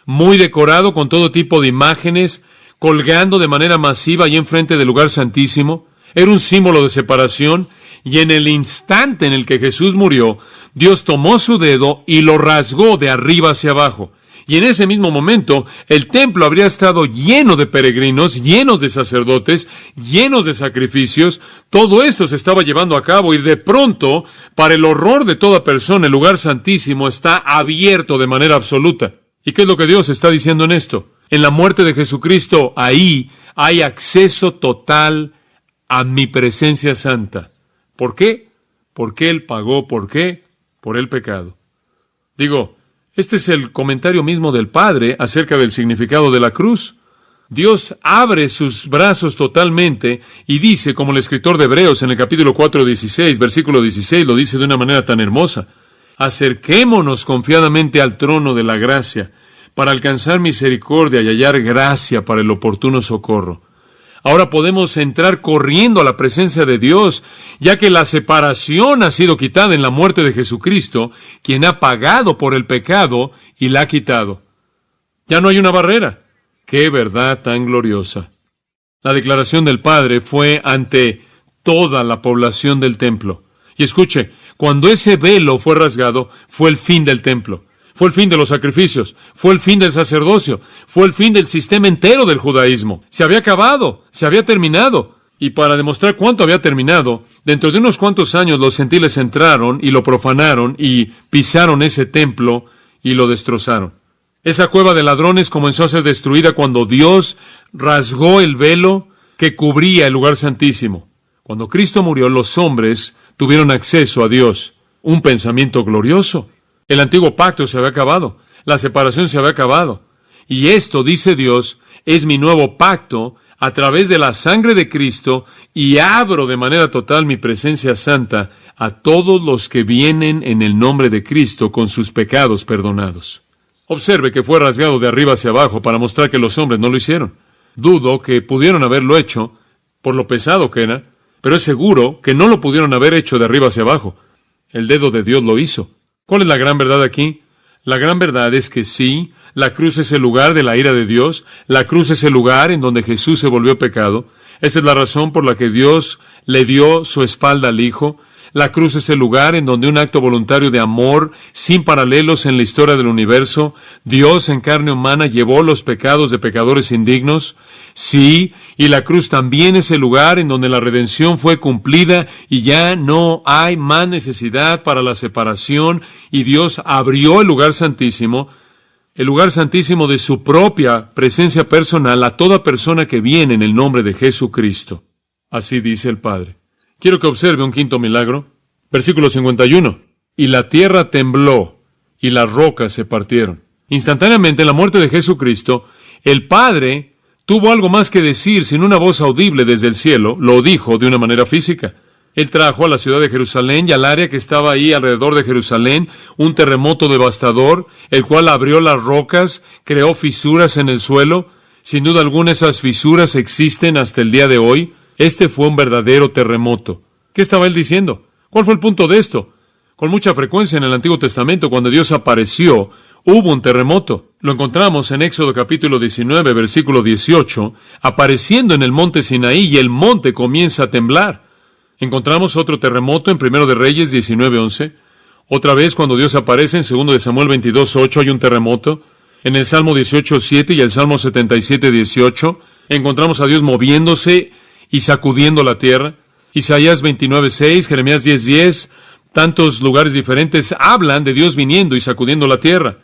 muy decorado con todo tipo de imágenes, colgando de manera masiva ahí enfrente del lugar santísimo. Era un símbolo de separación, y en el instante en el que Jesús murió, Dios tomó su dedo y lo rasgó de arriba hacia abajo. Y en ese mismo momento, el templo habría estado lleno de peregrinos, llenos de sacerdotes, llenos de sacrificios. Todo esto se estaba llevando a cabo y de pronto, para el horror de toda persona, el lugar santísimo está abierto de manera absoluta. ¿Y qué es lo que Dios está diciendo en esto? En la muerte de Jesucristo, ahí hay acceso total a mi presencia santa. ¿Por qué? Porque Él pagó, ¿por qué? Por el pecado. Este es el comentario mismo del Padre acerca del significado de la cruz. Dios abre sus brazos totalmente y dice, como el escritor de Hebreos en el capítulo 4:16, versículo 16, lo dice de una manera tan hermosa: acerquémonos confiadamente al trono de la gracia para alcanzar misericordia y hallar gracia para el oportuno socorro. Ahora podemos entrar corriendo a la presencia de Dios, ya que la separación ha sido quitada en la muerte de Jesucristo, quien ha pagado por el pecado y la ha quitado. Ya no hay una barrera. ¡Qué verdad tan gloriosa! La declaración del Padre fue ante toda la población del templo. Y escuche, cuando ese velo fue rasgado, fue el fin del templo. Fue el fin de los sacrificios, fue el fin del sacerdocio, fue el fin del sistema entero del judaísmo. Se había acabado, se había terminado. Y para demostrar cuánto había terminado, dentro de unos cuantos años los gentiles entraron y lo profanaron y pisaron ese templo y lo destrozaron. Esa cueva de ladrones comenzó a ser destruida cuando Dios rasgó el velo que cubría el lugar santísimo. Cuando Cristo murió, los hombres tuvieron acceso a Dios. Un pensamiento glorioso. El antiguo pacto se había acabado, la separación se había acabado. Y esto, dice Dios, es mi nuevo pacto a través de la sangre de Cristo, y abro de manera total mi presencia santa a todos los que vienen en el nombre de Cristo con sus pecados perdonados. Observe que fue rasgado de arriba hacia abajo para mostrar que los hombres no lo hicieron. Dudo que pudieron haberlo hecho por lo pesado que era, pero es seguro que no lo pudieron haber hecho de arriba hacia abajo. El dedo de Dios lo hizo. ¿Cuál es la gran verdad aquí? La gran verdad es que sí, la cruz es el lugar de la ira de Dios, la cruz es el lugar en donde Jesús se volvió pecado. Esa es la razón por la que Dios le dio su espalda al Hijo. La cruz es el lugar en donde un acto voluntario de amor, sin paralelos en la historia del universo, Dios en carne humana llevó los pecados de pecadores indignos. Sí, y la cruz también es el lugar en donde la redención fue cumplida y ya no hay más necesidad para la separación, y Dios abrió el lugar santísimo de su propia presencia personal a toda persona que viene en el nombre de Jesucristo. Así dice el Padre. Quiero que observe un quinto milagro. Versículo 51. Y la tierra tembló, y las rocas se partieron. Instantáneamente, en la muerte de Jesucristo, el Padre tuvo algo más que decir sin una voz audible desde el cielo. Lo dijo de una manera física. Él trajo a la ciudad de Jerusalén y al área que estaba ahí alrededor de Jerusalén un terremoto devastador, el cual abrió las rocas, creó fisuras en el suelo. Sin duda alguna, esas fisuras existen hasta el día de hoy. Este fue un verdadero terremoto. ¿Qué estaba él diciendo? ¿Cuál fue el punto de esto? Con mucha frecuencia en el Antiguo Testamento, cuando Dios apareció, Hubo un terremoto. Lo encontramos en Éxodo capítulo 19, versículo 18, apareciendo en el monte Sinaí, y el monte comienza a temblar. Encontramos otro terremoto en 1 de Reyes 19, 11. Otra vez, cuando Dios aparece en 2 de Samuel 22, 8, hay un terremoto. En el Salmo 18, 7 y el Salmo 77, 18, encontramos a Dios moviéndose y sacudiendo la tierra. Isaías 29, 6, Jeremías 10, 10, tantos lugares diferentes hablan de Dios viniendo y sacudiendo la tierra.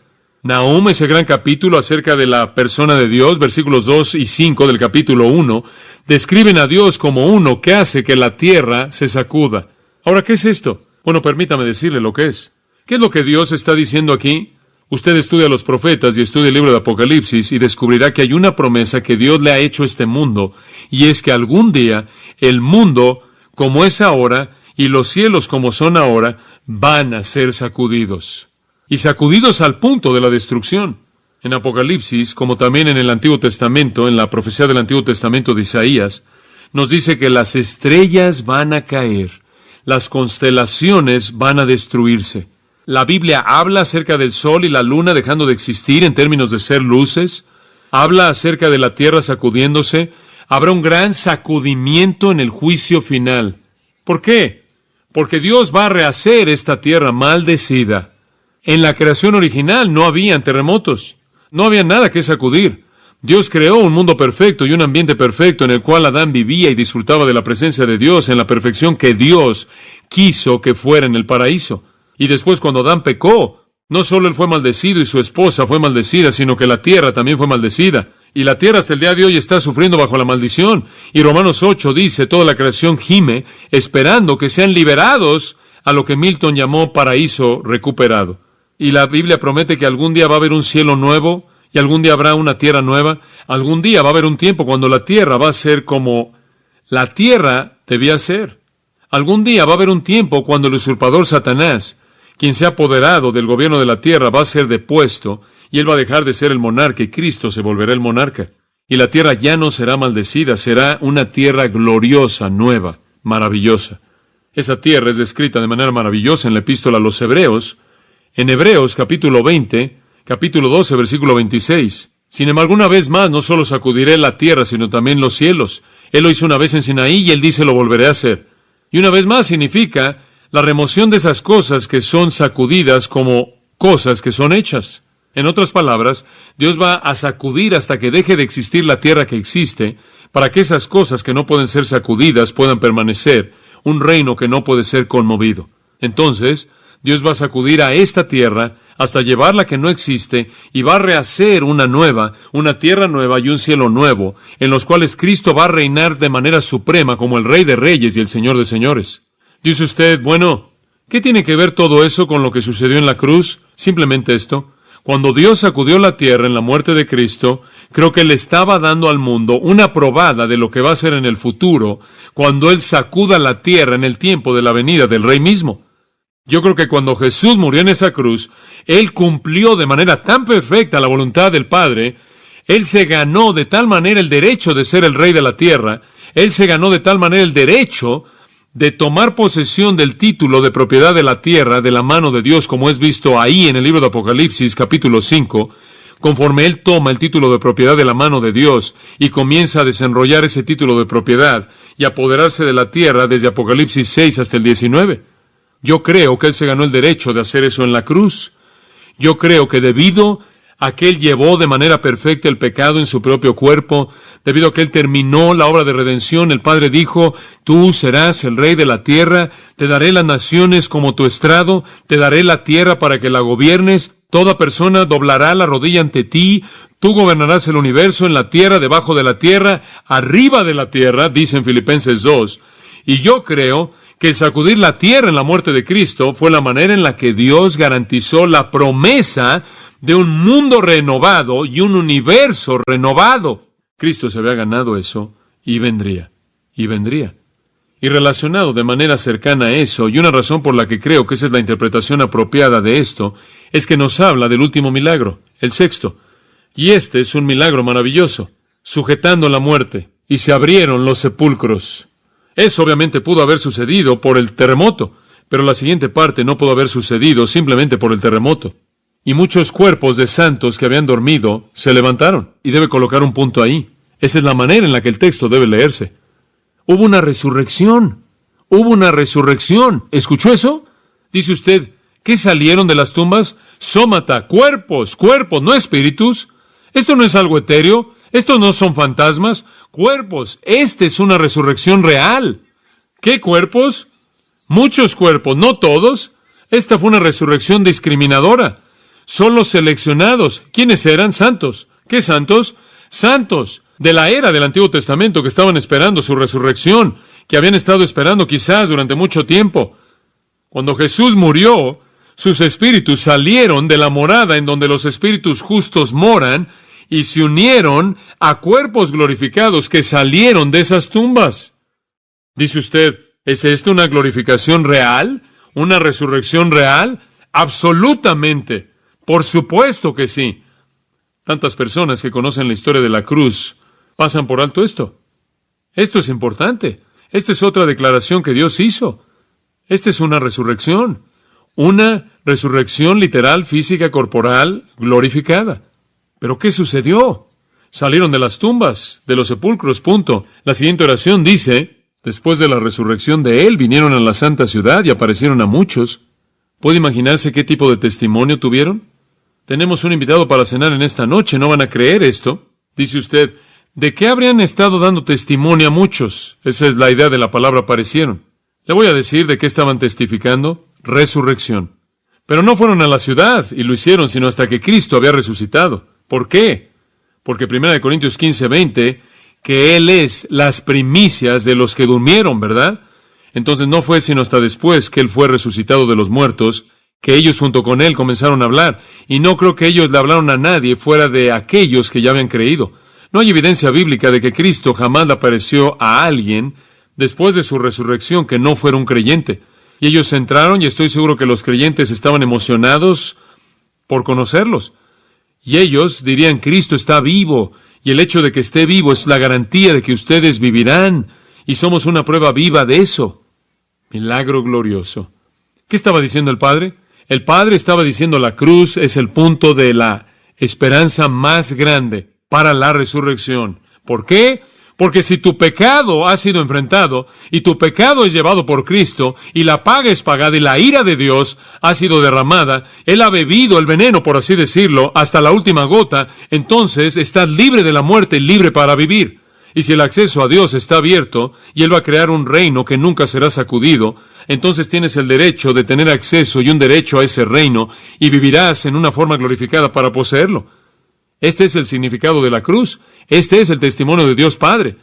Nahum, ese gran capítulo acerca de la persona de Dios, versículos 2 y 5 del capítulo 1, describen a Dios como uno que hace que la tierra se sacuda. Ahora, ¿qué es esto? Bueno, permítame decirle lo que es. ¿Qué es lo que Dios está diciendo aquí? Usted estudia a los profetas y estudia el libro de Apocalipsis y descubrirá que hay una promesa que Dios le ha hecho a este mundo, y es que algún día el mundo, como es ahora, y los cielos como son ahora, van a ser sacudidos. Y sacudidos al punto de la destrucción. En Apocalipsis, como también en el Antiguo Testamento, en la profecía del Antiguo Testamento de Isaías, nos dice que las estrellas van a caer, las constelaciones van a destruirse. La Biblia habla acerca del sol y la luna dejando de existir en términos de ser luces, habla acerca de la tierra sacudiéndose. Habrá un gran sacudimiento en el juicio final. ¿Por qué? Porque Dios va a rehacer esta tierra maldecida. En la creación original no habían terremotos, no había nada que sacudir. Dios creó un mundo perfecto y un ambiente perfecto en el cual Adán vivía y disfrutaba de la presencia de Dios en la perfección que Dios quiso que fuera en el paraíso. Y después, cuando Adán pecó, no solo él fue maldecido y su esposa fue maldecida, sino que la tierra también fue maldecida. Y la tierra hasta el día de hoy está sufriendo bajo la maldición. Y Romanos 8 dice, toda la creación gime, esperando que sean liberados a lo que Milton llamó paraíso recuperado. Y la Biblia promete que algún día va a haber un cielo nuevo, y algún día habrá una tierra nueva. Algún día va a haber un tiempo cuando la tierra va a ser como la tierra debía ser. Algún día va a haber un tiempo cuando el usurpador Satanás, quien se ha apoderado del gobierno de la tierra, va a ser depuesto, y él va a dejar de ser el monarca, y Cristo se volverá el monarca. Y la tierra ya no será maldecida, será una tierra gloriosa, nueva, maravillosa. Esa tierra es descrita de manera maravillosa en la epístola a los Hebreos, en Hebreos capítulo 20, capítulo 12, versículo 26. Sin embargo, una vez más, no solo sacudiré la tierra, sino también los cielos. Él lo hizo una vez en Sinaí, y él dice, lo volveré a hacer. Y una vez más significa la remoción de esas cosas que son sacudidas como cosas que son hechas. En otras palabras, Dios va a sacudir hasta que deje de existir la tierra que existe, para que esas cosas que no pueden ser sacudidas puedan permanecer, un reino que no puede ser conmovido. Entonces, Dios va a sacudir a esta tierra hasta llevarla que no existe, y va a rehacer una tierra nueva y un cielo nuevo, en los cuales Cristo va a reinar de manera suprema como el Rey de Reyes y el Señor de Señores. Dice usted, bueno, ¿qué tiene que ver todo eso con lo que sucedió en la cruz? Simplemente esto. Cuando Dios sacudió la tierra en la muerte de Cristo, creo que Él estaba dando al mundo una probada de lo que va a ser en el futuro, cuando Él sacuda la tierra en el tiempo de la venida del Rey mismo. Yo creo que cuando Jesús murió en esa cruz, Él cumplió de manera tan perfecta la voluntad del Padre. Él se ganó de tal manera el derecho de ser el Rey de la tierra. Él se ganó de tal manera el derecho de tomar posesión del título de propiedad de la tierra de la mano de Dios, como es visto ahí en el libro de Apocalipsis, capítulo 5, conforme Él toma el título de propiedad de la mano de Dios y comienza a desenrollar ese título de propiedad y apoderarse de la tierra desde Apocalipsis 6 hasta el 19. Yo creo que Él se ganó el derecho de hacer eso en la cruz. Yo creo que debido a que Él llevó de manera perfecta el pecado en su propio cuerpo, debido a que Él terminó la obra de redención, el Padre dijo, tú serás el Rey de la tierra, te daré las naciones como tu estrado, te daré la tierra para que la gobiernes, toda persona doblará la rodilla ante ti, tú gobernarás el universo en la tierra, debajo de la tierra, arriba de la tierra, dice en Filipenses 2, y yo creo que el sacudir la tierra en la muerte de Cristo fue la manera en la que Dios garantizó la promesa de un mundo renovado y un universo renovado. Cristo se había ganado eso y vendría, y vendría. Y relacionado de manera cercana a eso, y una razón por la que creo que esa es la interpretación apropiada de esto, es que nos habla del último milagro, el sexto. Y este es un milagro maravilloso, sujetando la muerte, y se abrieron los sepulcros. Eso obviamente pudo haber sucedido por el terremoto, pero la siguiente parte no pudo haber sucedido simplemente por el terremoto. y muchos cuerpos de santos que habían dormido se levantaron. Y debe colocar un punto ahí. Esa es la manera en la que el texto debe leerse. Hubo una resurrección. Hubo una resurrección. ¿Escuchó eso? Dice usted, ¿qué salieron de las tumbas? Sómata, cuerpos, no espíritus. Esto no es algo etéreo. Estos no son fantasmas. Cuerpos. Esta es una resurrección real. ¿Qué cuerpos? Muchos cuerpos, no todos. Esta fue una resurrección discriminadora. Son los seleccionados. ¿Quiénes eran? Santos. ¿Qué santos? Santos de la era del Antiguo Testamento que estaban esperando su resurrección, que habían estado esperando quizás durante mucho tiempo. Cuando Jesús murió, sus espíritus salieron de la morada en donde los espíritus justos moran y se unieron a cuerpos glorificados que salieron de esas tumbas. Dice usted, ¿es esto una glorificación real? ¿Una resurrección real? Absolutamente. Por supuesto que sí. Tantas personas que conocen la historia de la cruz pasan por alto esto. Esto es importante. Esta es otra declaración que Dios hizo. Esta es una resurrección literal, física, corporal, glorificada. ¿Pero qué sucedió? Salieron de las tumbas, de los sepulcros, punto. La siguiente oración dice, después de la resurrección de Él, vinieron a la santa ciudad y aparecieron a muchos. ¿Puede imaginarse qué tipo de testimonio tuvieron? Tenemos un invitado para cenar en esta noche, no van a creer esto. Dice usted, ¿de qué habrían estado dando testimonio a muchos? Esa es la idea de la palabra aparecieron. Le voy a decir de qué estaban testificando. Resurrección. Pero no fueron a la ciudad y lo hicieron sino hasta que Cristo había resucitado. ¿Por qué? Porque 1 Corintios 15:20, que Él es las primicias de los que durmieron, ¿verdad? Entonces no fue sino hasta después que Él fue resucitado de los muertos, que ellos junto con Él comenzaron a hablar. Y no creo que ellos le hablaron a nadie fuera de aquellos que ya habían creído. No hay evidencia bíblica de que Cristo jamás le apareció a alguien después de su resurrección que no fuera un creyente. Y ellos entraron y estoy seguro que los creyentes estaban emocionados por conocerlos. Y ellos dirían, Cristo está vivo, y el hecho de que esté vivo es la garantía de que ustedes vivirán, y somos una prueba viva de eso. Milagro glorioso. ¿Qué estaba diciendo el Padre? El Padre estaba diciendo la cruz es el punto de la esperanza más grande para la resurrección. ¿Por qué? Porque si tu pecado ha sido enfrentado y tu pecado es llevado por Cristo y la paga es pagada y la ira de Dios ha sido derramada, Él ha bebido el veneno, por así decirlo, hasta la última gota, entonces estás libre de la muerte y libre para vivir. Y si el acceso a Dios está abierto y Él va a crear un reino que nunca será sacudido, entonces tienes el derecho de tener acceso y un derecho a ese reino y vivirás en una forma glorificada para poseerlo. Este es el significado de la cruz. Este es el testimonio de Dios Padre.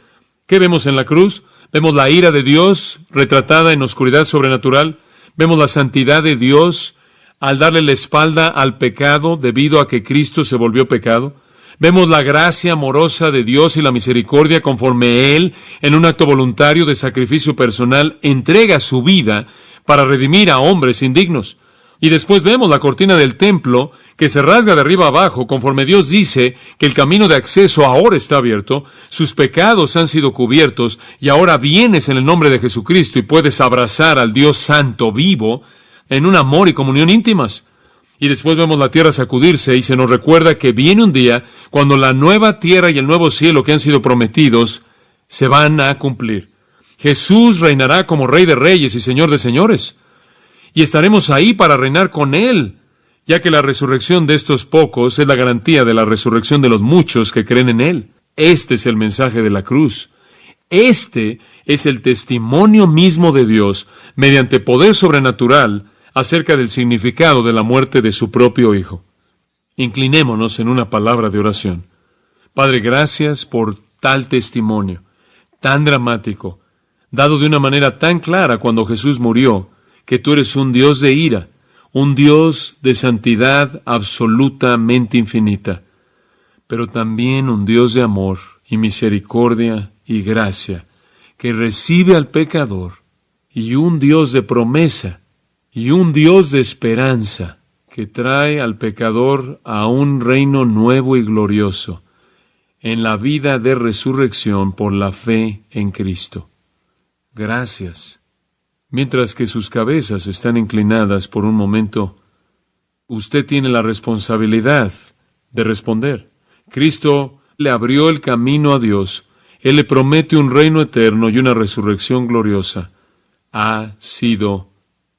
¿Qué vemos en la cruz? Vemos la ira de Dios retratada en oscuridad sobrenatural. Vemos la santidad de Dios al darle la espalda al pecado debido a que Cristo se volvió pecado. Vemos la gracia amorosa de Dios y la misericordia conforme Él, en un acto voluntario de sacrificio personal, entrega su vida para redimir a hombres indignos. Y después vemos la cortina del templo que se rasga de arriba abajo conforme Dios dice que el camino de acceso ahora está abierto, sus pecados han sido cubiertos y ahora vienes en el nombre de Jesucristo y puedes abrazar al Dios Santo vivo en un amor y comunión íntimas. Y después vemos la tierra sacudirse y se nos recuerda que viene un día cuando la nueva tierra y el nuevo cielo que han sido prometidos se van a cumplir. Jesús reinará como Rey de Reyes y Señor de Señores. Y estaremos ahí para reinar con Él, ya que la resurrección de estos pocos es la garantía de la resurrección de los muchos que creen en Él. Este es el mensaje de la cruz. Este es el testimonio mismo de Dios, mediante poder sobrenatural, acerca del significado de la muerte de su propio Hijo. Inclinémonos en una palabra de oración. Padre, gracias por tal testimonio, tan dramático, dado de una manera tan clara cuando Jesús murió, que tú eres un Dios de ira, un Dios de santidad absolutamente infinita, pero también un Dios de amor y misericordia y gracia, que recibe al pecador, y un Dios de promesa, y un Dios de esperanza, que trae al pecador a un reino nuevo y glorioso, en la vida de resurrección por la fe en Cristo. Gracias. Mientras que sus cabezas están inclinadas por un momento, Usted tiene la responsabilidad de responder. Cristo le abrió el camino a Dios. Él le promete un reino eterno y una resurrección gloriosa. Ha sido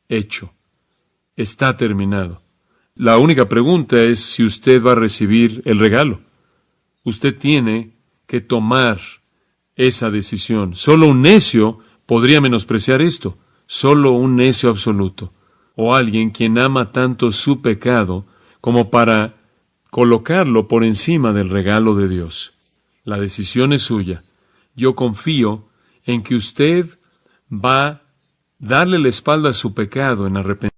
hecho. Está terminado. La única pregunta es si usted va a recibir el regalo. Usted tiene que tomar esa decisión. Solo un necio podría menospreciar esto. Solo un necio absoluto. O alguien quien ama tanto su pecado como para colocarlo por encima del regalo de Dios. La decisión es suya. Yo confío en que usted va a darle la espalda a su pecado en arrepentimiento.